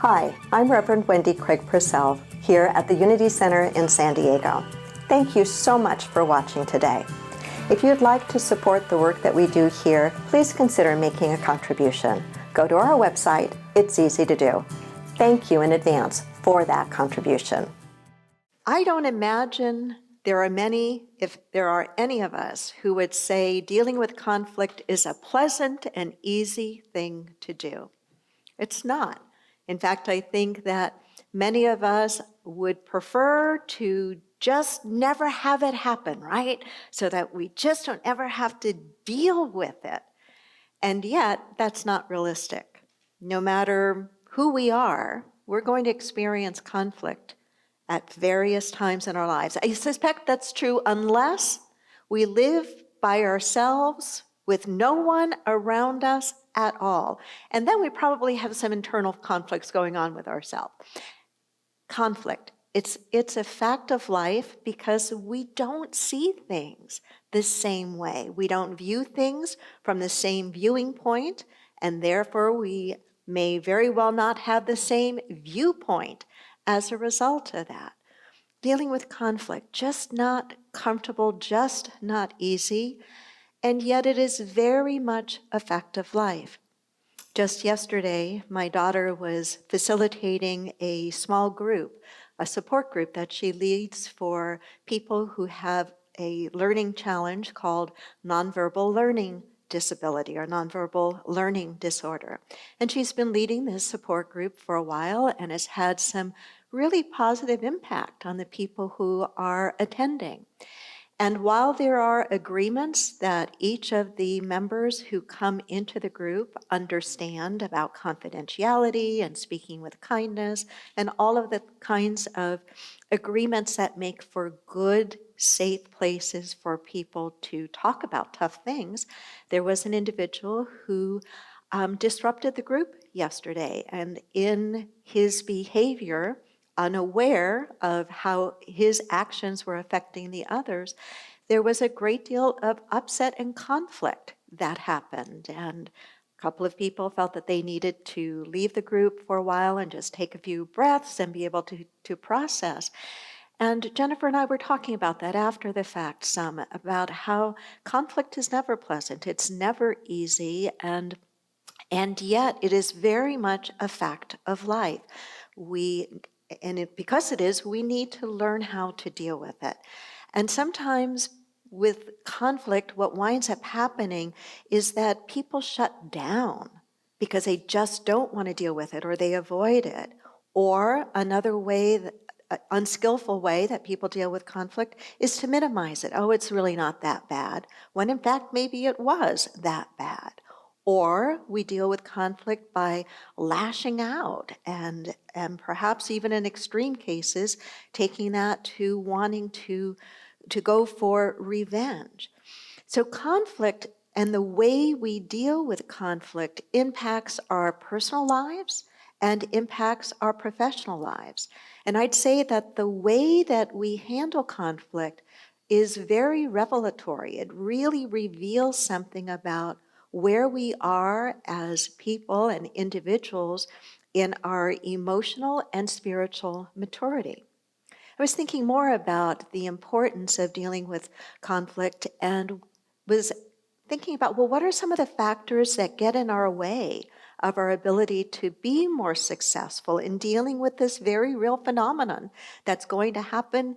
Hi, I'm Reverend Wendy Craig-Purcell here at the Unity Center in San Diego. Thank you so much for watching today. If you'd like to support the work that we do here, please consider making a contribution. Go to our website. It's easy to do. Thank you in advance for that contribution. I don't imagine there are many, if there are any of us, who would say dealing with conflict is a pleasant and easy thing to do. It's not. In fact, I think that many of us would prefer to just never have it happen, right? So that we just don't ever have to deal with it. And yet, that's not realistic. No matter who we are, we're going to experience conflict at various times in our lives. I suspect that's true unless we live by ourselves with no one around us at all. And then we probably have some internal conflicts going on with ourselves. Conflict, it's a fact of life because we don't see things the same way. We don't view things from the same viewing point, and therefore we may very well not have the same viewpoint as a result of that. Dealing with conflict, just not comfortable, just not easy, and yet it is very much a fact of life. Just yesterday, my daughter was facilitating a small group, a support group that she leads for people who have a learning challenge called nonverbal learning disability or nonverbal learning disorder. And she's been leading this support group for a while and has had some really positive impact on the people who are attending. And while there are agreements that each of the members who come into the group understand about confidentiality and speaking with kindness and all of the kinds of agreements that make for good, safe places for people to talk about tough things, there was an individual who disrupted the group yesterday. And in his behavior, unaware of how his actions were affecting the others, there was a great deal of upset and conflict that happened. And a couple of people felt that they needed to leave the group for a while and just take a few breaths and be able to process. And Jennifer and I were talking about that after the fact some, about how conflict is never pleasant. It's never easy, and yet it is very much a fact of life. Because it is, we need to learn how to deal with it. And sometimes with conflict, what winds up happening is that people shut down because they just don't want to deal with it or they avoid it. Or another way, unskillful way that people deal with conflict is to minimize it. Oh, it's really not that bad, when in fact maybe it was that bad. Or we deal with conflict by lashing out and perhaps even in extreme cases, taking that to wanting to go for revenge. So conflict and the way we deal with conflict impacts our personal lives and impacts our professional lives. And I'd say that the way that we handle conflict is very revelatory. It really reveals something about where we are as people and individuals in our emotional and spiritual maturity. I was thinking more about the importance of dealing with conflict and was thinking about, well, what are some of the factors that get in our way of our ability to be more successful in dealing with this very real phenomenon that's going to happen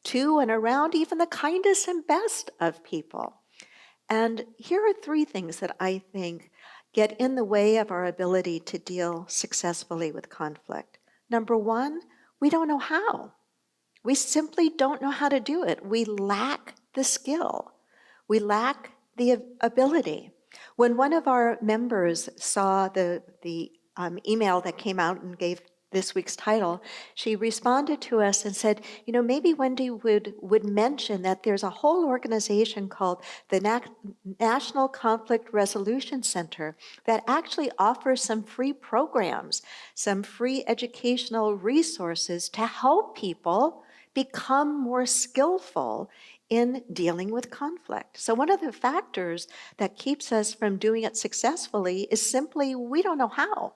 to and around even the kindest and best of people? And here are three things that I think get in the way of our ability to deal successfully with conflict. Number one, we don't know how. We simply don't know how to do it. We lack the skill. We lack the ability. When one of our members saw the email that came out and gave this week's title, she responded to us and said, maybe Wendy would mention that there's a whole organization called the National Conflict Resolution Center that actually offers some free programs, some free educational resources to help people become more skillful in dealing with conflict. So one of the factors that keeps us from doing it successfully is simply we don't know how.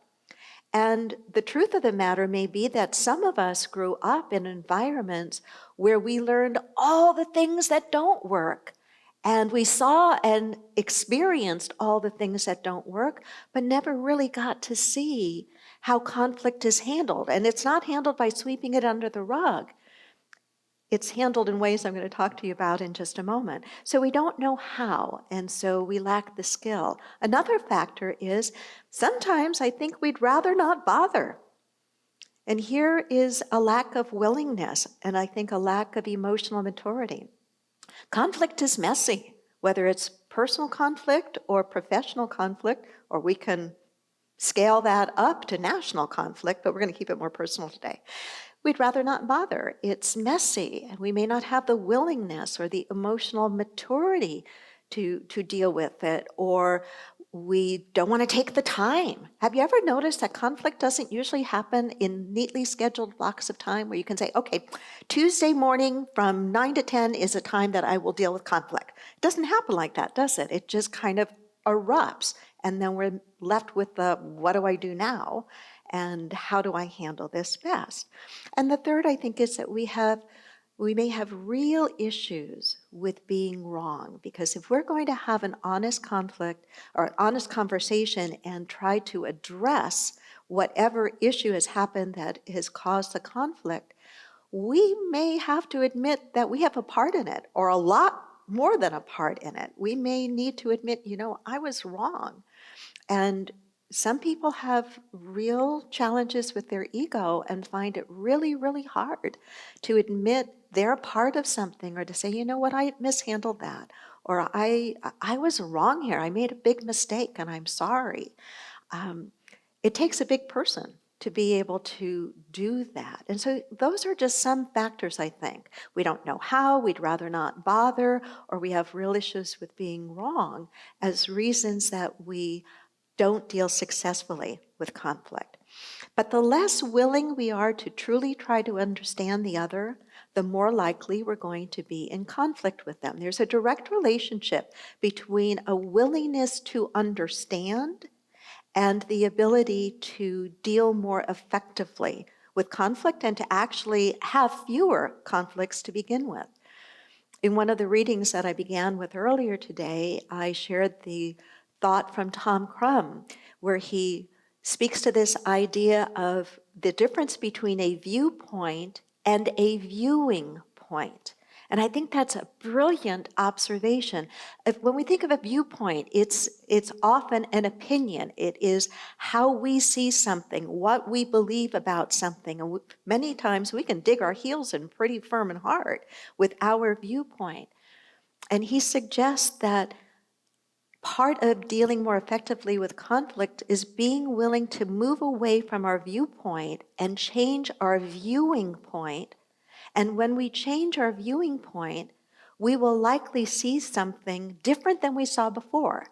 And the truth of the matter may be that some of us grew up in environments where we learned all the things that don't work. And we saw and experienced all the things that don't work, but never really got to see how conflict is handled. And it's not handled by sweeping it under the rug. It's handled in ways I'm going to talk to you about in just a moment. So we don't know how, and so we lack the skill. Another factor is sometimes I think we'd rather not bother. And here is a lack of willingness, and I think a lack of emotional maturity. Conflict is messy, whether it's personal conflict or professional conflict, or we can scale that up to national conflict, but we're going to keep it more personal today. We'd rather not bother. It's messy, and we may not have the willingness or the emotional maturity to deal with it, or we don't want to take the time. Have you ever noticed that conflict doesn't usually happen in neatly scheduled blocks of time where you can say, okay, Tuesday morning from 9 to 10 is a time that I will deal with conflict? It doesn't happen like that, does it? It just kind of erupts, and then we're left with the, what do I do now? And how do I handle this best? And the third, I think, is that we may have real issues with being wrong, because if we're going to have an honest conflict or an honest conversation and try to address whatever issue has happened that has caused the conflict, we may have to admit that we have a part in it, or a lot more than a part in it. We may need to admit, I was wrong. And some people have real challenges with their ego and find it really, really hard to admit they're part of something, or to say, you know what, I mishandled that, or I was wrong here. I made a big mistake and I'm sorry. It takes a big person to be able to do that. And so those are just some factors, I think. We don't know how, we'd rather not bother, or we have real issues with being wrong as reasons that we don't deal successfully with conflict. But the less willing we are to truly try to understand the other, the more likely we're going to be in conflict with them. There's a direct relationship between a willingness to understand and the ability to deal more effectively with conflict, and to actually have fewer conflicts to begin with. In one of the readings that I began with earlier today, I shared the thought from Tom Crum, where he speaks to this idea of the difference between a viewpoint and a viewing point. And I think that's a brilliant observation. When we think of a viewpoint, it's often an opinion. It is how we see something, what we believe about something. And many times we can dig our heels in pretty firm and hard with our viewpoint. And he suggests that part of dealing more effectively with conflict is being willing to move away from our viewpoint and change our viewing point. And when we change our viewing point, we will likely see something different than we saw before.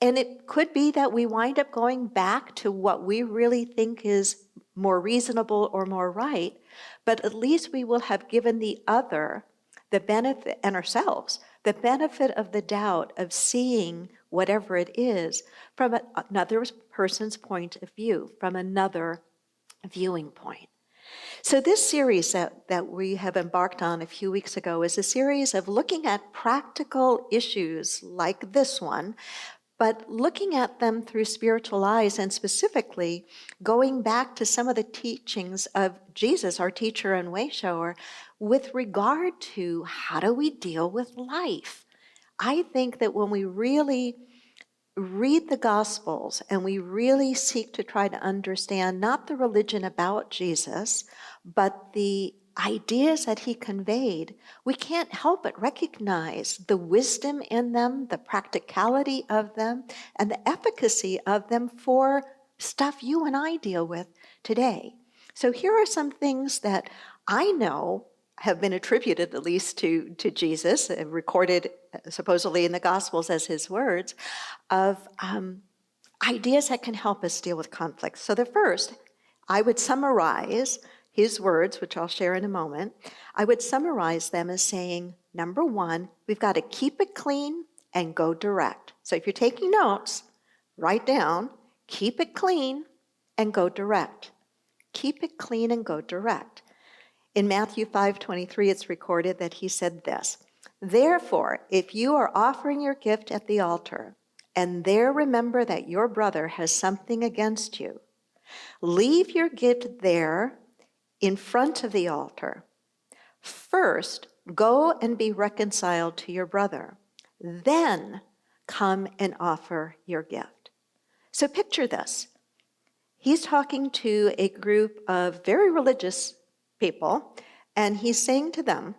And it could be that we wind up going back to what we really think is more reasonable or more right, but at least we will have given the other the benefit, and ourselves, the benefit of the doubt of seeing whatever it is from another person's point of view, from another viewing point. So this series that we have embarked on a few weeks ago is a series of looking at practical issues like this one, but looking at them through spiritual eyes, and specifically going back to some of the teachings of Jesus, our teacher and way shower, with regard to how do we deal with life. I think that when we really read the Gospels and we really seek to try to understand not the religion about Jesus, but the ideas that he conveyed, we can't help but recognize the wisdom in them, the practicality of them, and the efficacy of them for stuff you and I deal with today. So here are some things that I know have been attributed at least to Jesus, recorded supposedly in the Gospels as his words, of ideas that can help us deal with conflict. So the first, I would summarize his words, which I'll share in a moment. I would summarize them as saying, number one, we've got to keep it clean and go direct. So if you're taking notes, write down, keep it clean and go direct. Keep it clean and go direct. In Matthew 5:23, it's recorded that he said this, "Therefore, if you are offering your gift at the altar, and there remember that your brother has something against you, leave your gift there in front of the altar. First, go and be reconciled to your brother. Then come and offer your gift." So picture this. He's talking to a group of very religious people, and he's saying to them,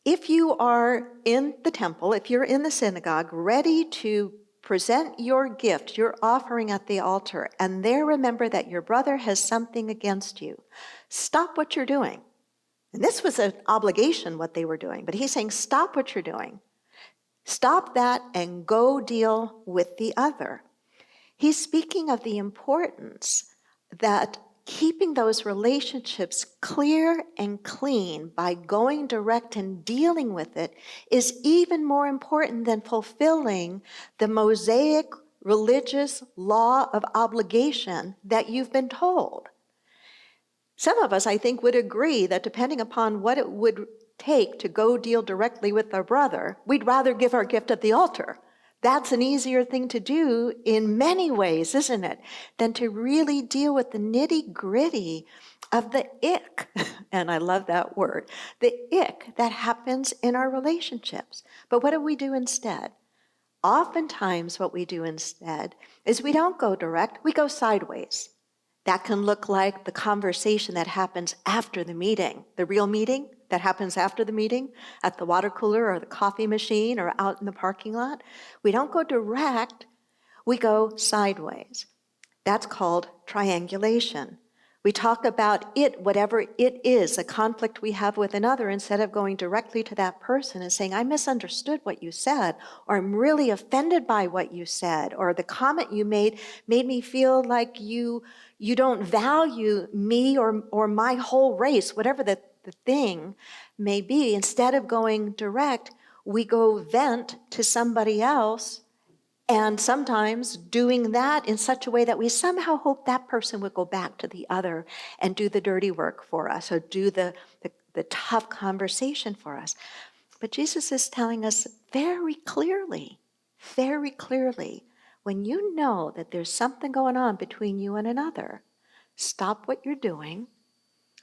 if you are in the temple, if you're in the synagogue, ready to present your gift, your offering at the altar, and there remember that your brother has something against you, stop what you're doing. And this was an obligation, what they were doing, but he's saying, stop what you're doing. Stop that and go deal with the other. He's speaking of the importance that keeping those relationships clear and clean by going direct and dealing with it is even more important than fulfilling the Mosaic religious law of obligation that you've been told. Some of us, I think, would agree that depending upon what it would take to go deal directly with our brother, we'd rather give our gift at the altar. That's an easier thing to do in many ways, isn't it, than to really deal with the nitty-gritty of the ick, and I love that word, the ick that happens in our relationships. But what do we do instead? Oftentimes what we do instead is we don't go direct, we go sideways. That can look like the conversation that happens after the meeting, the real meeting that happens after the meeting at the water cooler or the coffee machine or out in the parking lot. We don't go direct, we go sideways. That's called triangulation. We talk about it, whatever it is, a conflict we have with another, instead of going directly to that person and saying, I misunderstood what you said, or I'm really offended by what you said, or the comment you made me feel like you don't value me or my whole race, whatever the thing may be. Instead of going direct, we go vent to somebody else, and sometimes doing that in such a way that we somehow hope that person would go back to the other and do the dirty work for us, or do the tough conversation for us. But Jesus is telling us very clearly, when you know that there's something going on between you and another, stop what you're doing,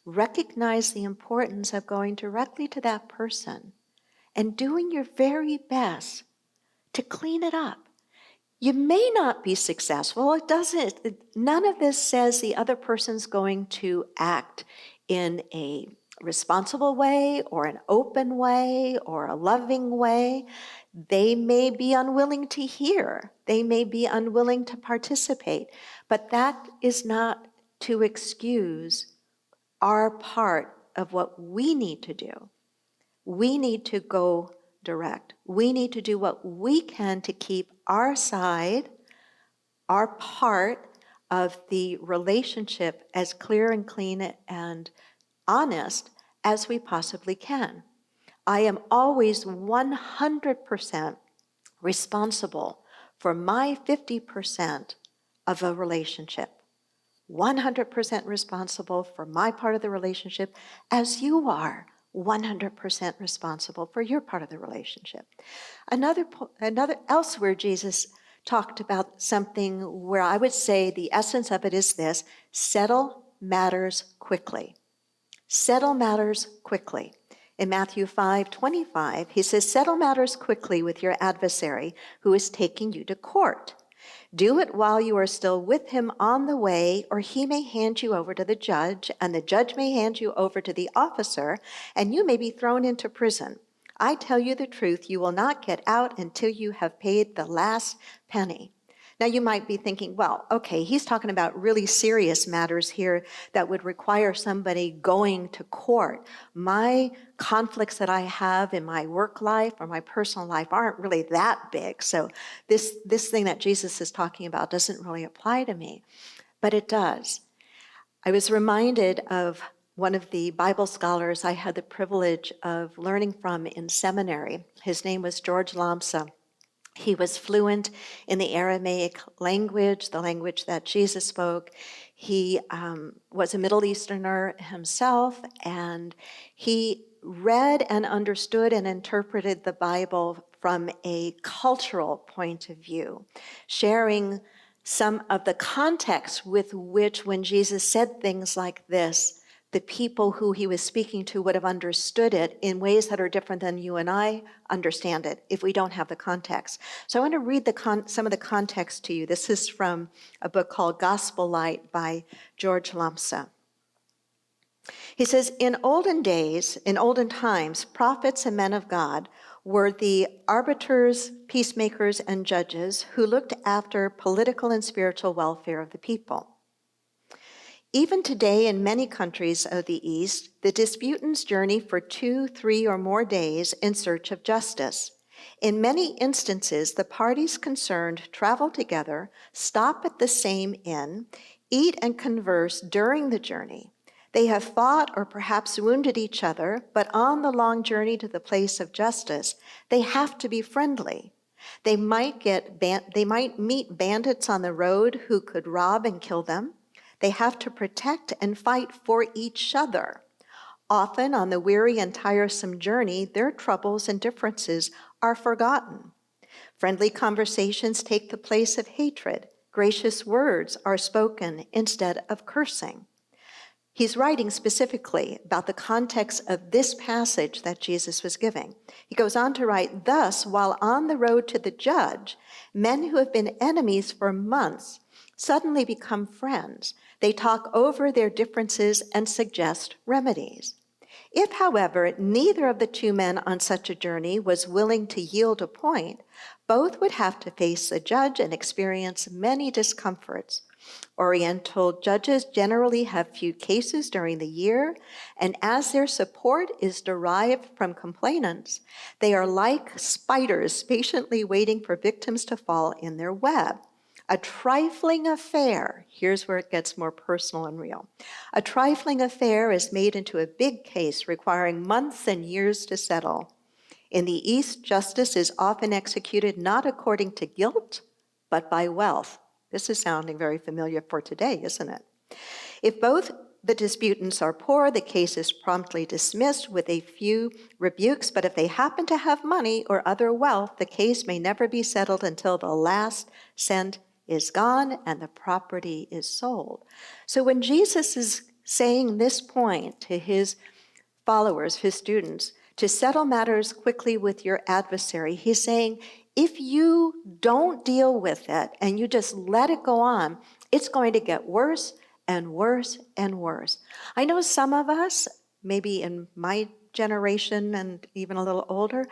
recognize the importance of going directly to that person and doing your very best to clean it up. You may not be successful. None of this says the other person's going to act in a responsible way or an open way or a loving way. They may be unwilling to hear. They may be unwilling to participate. But that is not to excuse our part of what we need to do. We need to go direct. We need to do what we can to keep our side, our part of the relationship as clear and clean and honest as we possibly can. I am always 100% responsible for my 50% of a relationship. 100% responsible for my part of the relationship, as you are 100% responsible for your part of the relationship. Another elsewhere, Jesus talked about something where I would say the essence of it is this: settle matters quickly. Settle matters quickly. In Matthew 5:25, he says, settle matters quickly with your adversary who is taking you to court. Do it while you are still with him on the way, or he may hand you over to the judge, and the judge may hand you over to the officer, and you may be thrown into prison. I tell you the truth, you will not get out until you have paid the last penny. Now you might be thinking, well, okay, he's talking about really serious matters here that would require somebody going to court. My conflicts that I have in my work life or my personal life aren't really that big. So this thing that Jesus is talking about doesn't really apply to me, but it does. I was reminded of one of the Bible scholars I had the privilege of learning from in seminary. His name was George Lamsa. He was fluent in the Aramaic language, the language that Jesus spoke. He was a Middle Easterner himself, and he read and understood and interpreted the Bible from a cultural point of view, sharing some of the context with which, when Jesus said things like this, the people who he was speaking to would have understood it in ways that are different than you and I understand it if we don't have the context. So I want to read some of the context to you. This is from a book called Gospel Light by George Lamsa. He says, in olden times, prophets and men of God were the arbiters, peacemakers, and judges who looked after political and spiritual welfare of the people. Even today, in many countries of the East, the disputants journey for 2, 3, or more days in search of justice. In many instances, the parties concerned travel together, stop at the same inn, eat and converse during the journey. They have fought or perhaps wounded each other, but on the long journey to the place of justice, they have to be friendly. They might meet bandits on the road who could rob and kill them. They have to protect and fight for each other. Often on the weary and tiresome journey, their troubles and differences are forgotten. Friendly conversations take the place of hatred. Gracious words are spoken instead of cursing. He's writing specifically about the context of this passage that Jesus was giving. He goes on to write, thus, while on the road to the judge, men who have been enemies for months suddenly become friends. They talk over their differences and suggest remedies. If, however, neither of the two men on such a journey was willing to yield a point, both would have to face the judge and experience many discomforts. Oriental judges generally have few cases during the year, and as their support is derived from complainants, they are like spiders patiently waiting for victims to fall in their web. A trifling affair, here's where it gets more personal and real. A trifling affair is made into a big case requiring months and years to settle. In the East, justice is often executed not according to guilt, but by wealth. This is sounding very familiar for today, isn't it? If both the disputants are poor, the case is promptly dismissed with a few rebukes, but if they happen to have money or other wealth, the case may never be settled until the last cent is gone and the property is sold. So when Jesus is saying this point to his followers, his students, to settle matters quickly with your adversary, he's saying, if you don't deal with it and you just let it go on, it's going to get worse and worse and worse. I know some of us, maybe in my generation and even a little older,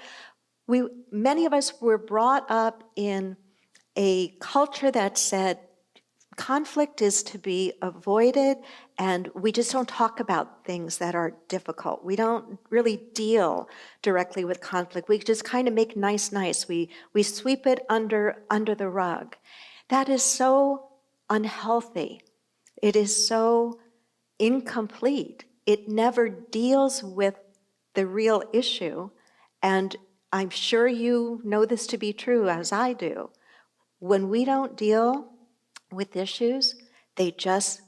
many of us were brought up in a culture that said conflict is to be avoided, and we just don't talk about things that are difficult. We don't really deal directly with conflict. We just kind of make nice. We sweep it under the rug. That is so unhealthy. It is so incomplete. It never deals with the real issue, and I'm sure you know this to be true, as I do. When we don't deal with issues, they just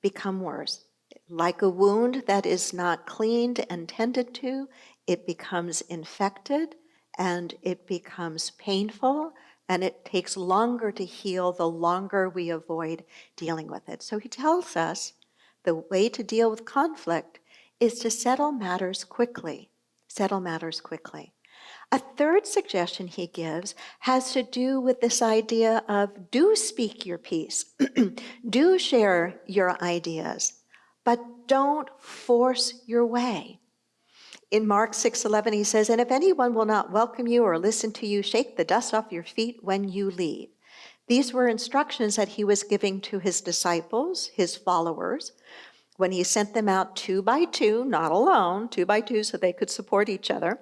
become worse. Like a wound that is not cleaned and tended to, it becomes infected and it becomes painful, and it takes longer to heal the longer we avoid dealing with it. So he tells us the way to deal with conflict is to settle matters quickly. Settle matters quickly. A third suggestion he gives has to do with this idea of do speak your piece, do share your ideas, but don't force your way. In Mark 6:11, he says, and if anyone will not welcome you or listen to you, shake the dust off your feet when you leave. These were instructions that he was giving to his disciples, his followers, when he sent them out 2 by 2, not alone, 2 by 2 so they could support each other.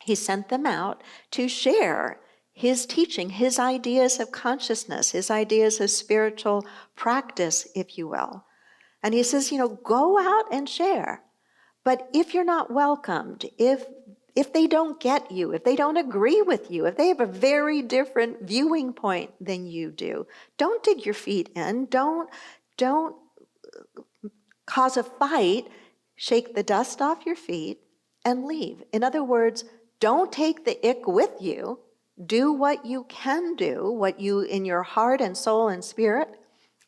He sent them out to share his teaching, his ideas of consciousness, his ideas of spiritual practice, if you will. And he says, go out and share. But if you're not welcomed, if if they don't get you, if they don't agree with you, if they have a very different viewing point than you do, don't dig your feet in. Don't cause a fight. Shake the dust off your feet and leave. In other words, don't take the ick with you. Do what you can do, what you in your heart and soul and spirit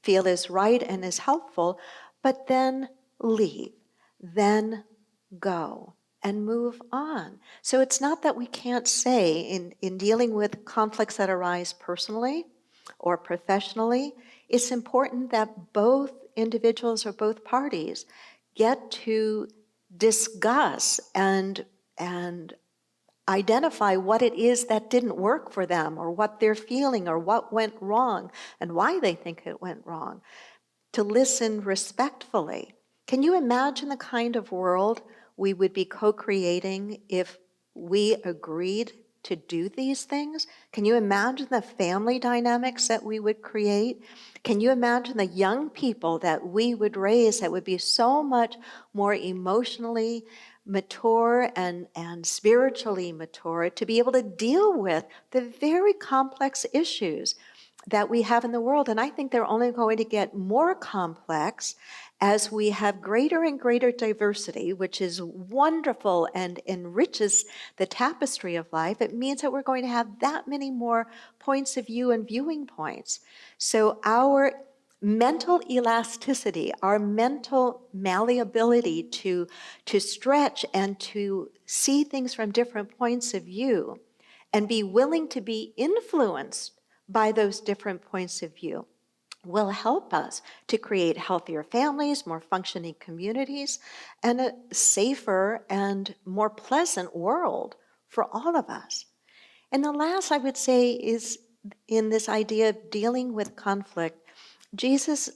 feel is right and is helpful, but then leave. Then go and move on. So it's not that we can't say in dealing with conflicts that arise personally or professionally, it's important that both individuals or both parties get to discuss and identify what it is that didn't work for them, or what they're feeling, or what went wrong, and why they think it went wrong. To listen respectfully. Can you imagine the kind of world we would be co-creating if we agreed to do these things? Can you imagine the family dynamics that we would create? Can you imagine the young people that we would raise that would be so much more emotionally mature and spiritually mature to be able to deal with the very complex issues that we have in the world? And I think they're only going to get more complex as we have greater and greater diversity, which is wonderful and enriches the tapestry of life. It means that we're going to have that many more points of view and viewing points. So our mental elasticity, our mental malleability to stretch and to see things from different points of view and be willing to be influenced by those different points of view will help us to create healthier families, more functioning communities, and a safer and more pleasant world for all of us. And the last I would say is in this idea of dealing with conflict, Jesus,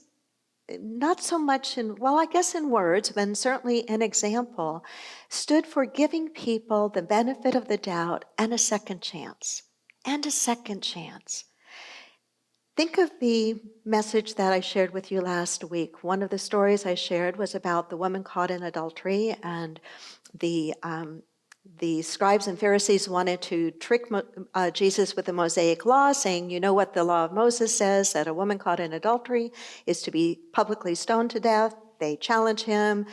not so much in, well, I guess in words, but certainly an example, stood for giving people the benefit of the doubt and a second chance. And a second chance. Think of the message that I shared with you last week. One of the stories I shared was about the woman caught in adultery, and the scribes and Pharisees wanted to trick Jesus with the Mosaic law, saying, you know what the law of Moses says, that a woman caught in adultery is to be publicly stoned to death. They challenge him,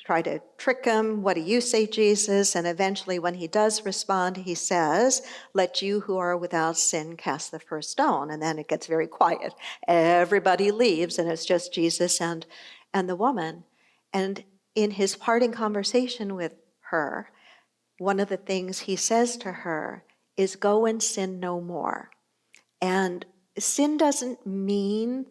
try to trick him. What do you say, Jesus? And eventually when he does respond, he says, let you who are without sin cast the first stone. And then it gets very quiet. Everybody leaves, and it's just Jesus and the woman. And in his parting conversation with her, one of the things he says to her is, go and sin no more. And sin doesn't mean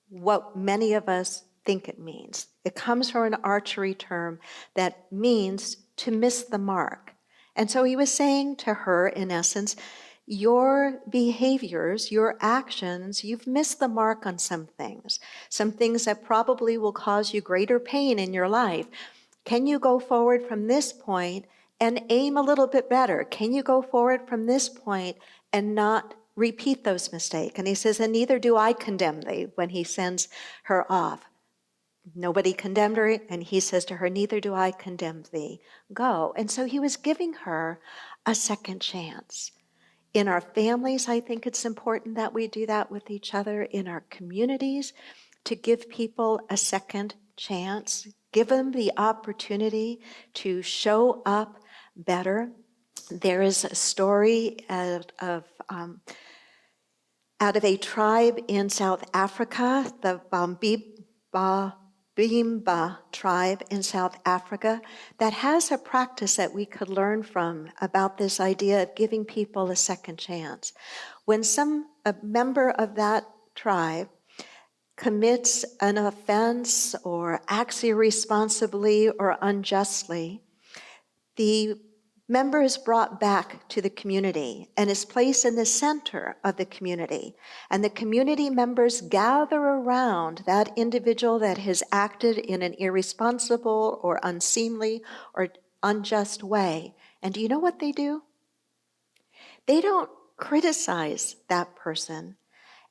what many of us think it means. It comes from an archery term that means to miss the mark. And so he was saying to her, in essence, your behaviors, your actions, you've missed the mark on some things that probably will cause you greater pain in your life. Can you go forward from this point and aim a little bit better? Can you go forward from this point and not repeat those mistakes? And he says, and neither do I condemn thee, when he sends her off. Nobody condemned her, and he says to her, neither do I condemn thee. Go. And so he was giving her a second chance. In our families, I think it's important that we do that with each other. In our communities, to give people a second chance, give them the opportunity to show up better. There is a story out of a tribe in South Africa, the Bimba tribe in South Africa, that has a practice that we could learn from about this idea of giving people a second chance. When a member of that tribe commits an offense or acts irresponsibly or unjustly, the member is brought back to the community and is placed in the center of the community. And the community members gather around that individual that has acted in an irresponsible or unseemly or unjust way. And do you know what they do? They don't criticize that person.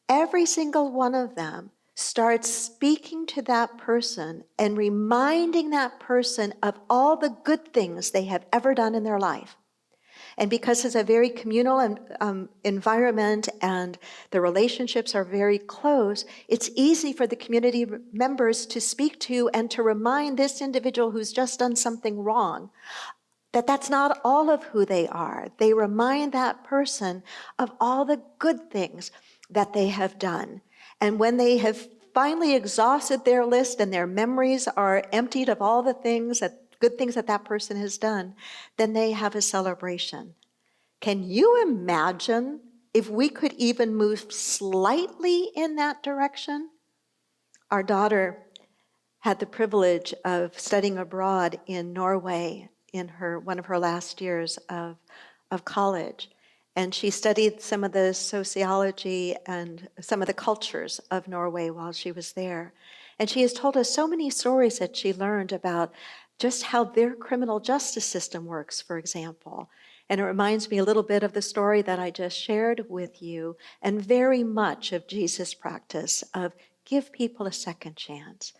Every single one of them starts speaking to that person and reminding that person of all the good things they have ever done in their life. And because it's a very communal environment and the relationships are very close, it's easy for the community members to speak to and to remind this individual who's just done something wrong that that's not all of who they are. They remind that person of all the good things that they have done. And when they have finally exhausted their list and their memories are emptied of all the good things that that person has done, then they have a celebration. Can you imagine if we could even move slightly in that direction? Our daughter had the privilege of studying abroad in Norway in one of her last years of college. And she studied some of the sociology and some of the cultures of Norway while she was there. And she has told us so many stories that she learned about just how their criminal justice system works, for example. And it reminds me a little bit of the story that I just shared with you, and very much of Jesus' practice of give people a second chance.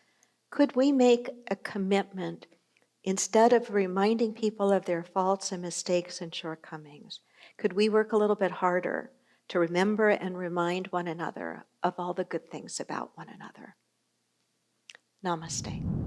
Could we make a commitment, instead of reminding people of their faults and mistakes and shortcomings, could we work a little bit harder to remember and remind one another of all the good things about one another? Namaste.